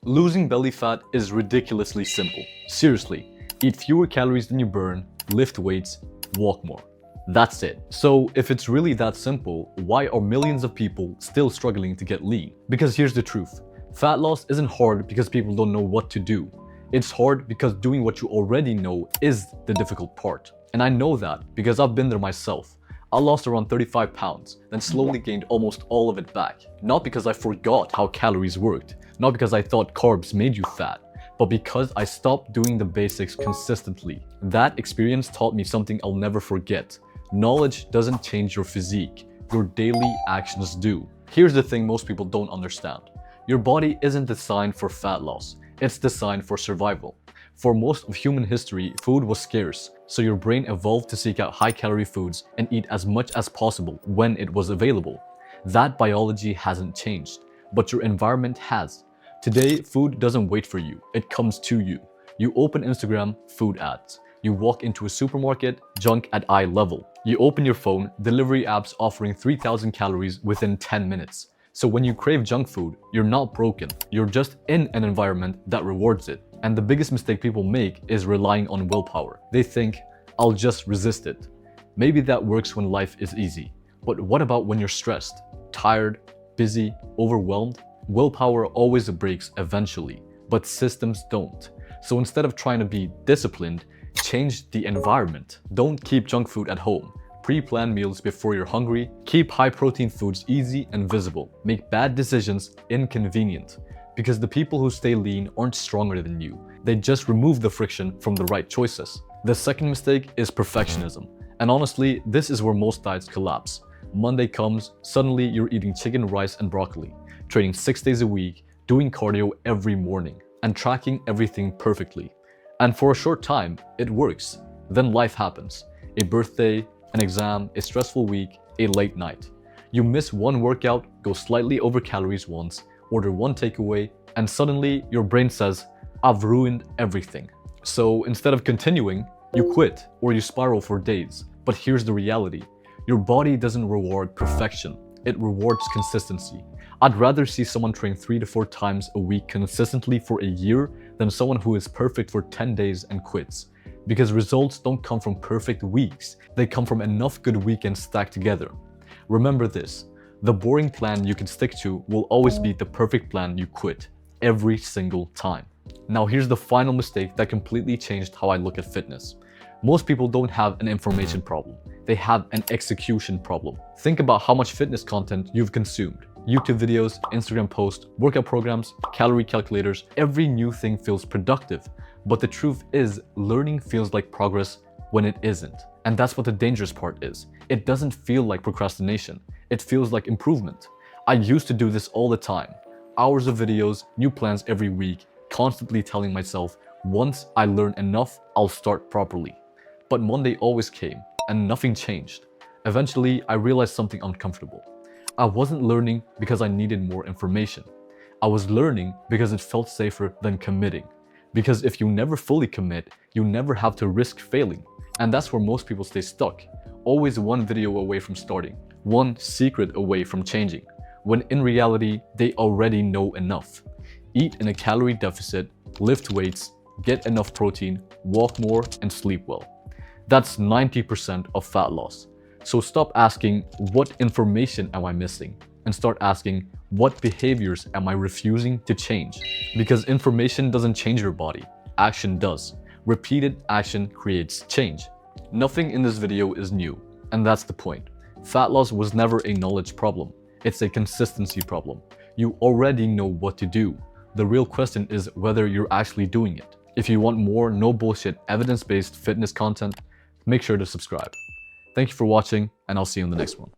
Losing belly fat is ridiculously simple. Seriously, eat fewer calories than you burn, lift weights, walk more. That's it. So if it's really that simple, why are millions of people still struggling to get lean? Because here's the truth. Fat loss isn't hard because people don't know what to do. It's hard because doing what you already know is the difficult part. And I know that because I've been there myself. I lost around 35 pounds, then slowly gained almost all of it back. Not because I forgot how calories worked, not because I thought carbs made you fat, but because I stopped doing the basics consistently. That experience taught me something I'll never forget. Knowledge doesn't change your physique, your daily actions do. Here's the thing most people don't understand. Your body isn't designed for fat loss, it's designed for survival. For most of human history, food was scarce, so your brain evolved to seek out high-calorie foods and eat as much as possible when it was available. That biology hasn't changed, but your environment has. Today, food doesn't wait for you, it comes to you. You open Instagram, food ads. You walk into a supermarket, junk at eye level. You open your phone, delivery apps offering 3,000 calories within 10 minutes. So when you crave junk food, you're not broken. You're just in an environment that rewards it. And the biggest mistake people make is relying on willpower. They think, I'll just resist it. Maybe that works when life is easy. But what about when you're stressed, tired, busy, overwhelmed? Willpower always breaks eventually, but systems don't. So instead of trying to be disciplined, change the environment. Don't keep junk food at home. Pre-plan meals before you're hungry. Keep high-protein foods easy and visible. Make bad decisions inconvenient. Because the people who stay lean aren't stronger than you. They just remove the friction from the right choices. The second mistake is perfectionism. And honestly, this is where most diets collapse. Monday comes, suddenly you're eating chicken, rice, and broccoli, training 6 days a week, doing cardio every morning, and tracking everything perfectly. And for a short time, it works. Then life happens. A birthday, an exam, a stressful week, a late night. You miss one workout, go slightly over calories once, order one takeaway, and suddenly your brain says, I've ruined everything. So instead of continuing, you quit or you spiral for days. But here's the reality. Your body doesn't reward perfection. It rewards consistency. I'd rather see someone train 3 to 4 times a week consistently for a year than someone who is perfect for 10 days and quits. Because results don't come from perfect weeks. They come from enough good weekends stacked together. Remember this. The boring plan you can stick to will always be the perfect plan you quit every single time. Now here's the final mistake that completely changed how I look at fitness. Most people don't have an information problem. They have an execution problem. Think about how much fitness content you've consumed. YouTube videos, Instagram posts, workout programs, calorie calculators, every new thing feels productive. But the truth is, learning feels like progress when it isn't. And that's what the dangerous part is. It doesn't feel like procrastination. It feels like improvement. I used to do this all the time. Hours of videos, new plans every week, constantly telling myself, once I learn enough, I'll start properly. But Monday always came, and nothing changed. Eventually, I realized something uncomfortable. I wasn't learning because I needed more information. I was learning because it felt safer than committing. Because if you never fully commit, you never have to risk failing. And that's where most people stay stuck. Always one video away from starting, one secret away from changing, when in reality, they already know enough. Eat in a calorie deficit, lift weights, get enough protein, walk more, and sleep well. That's 90% of fat loss. So stop asking, what information am I missing? And start asking, what behaviors am I refusing to change? Because information doesn't change your body, action does. Repeated action creates change. Nothing in this video is new, and that's the point. Fat loss was never a knowledge problem. It's a consistency problem. You already know what to do. The real question is whether you're actually doing it. If you want more no bullshit evidence-based fitness content, make sure to subscribe. Thank you for watching, and I'll see you in the next one.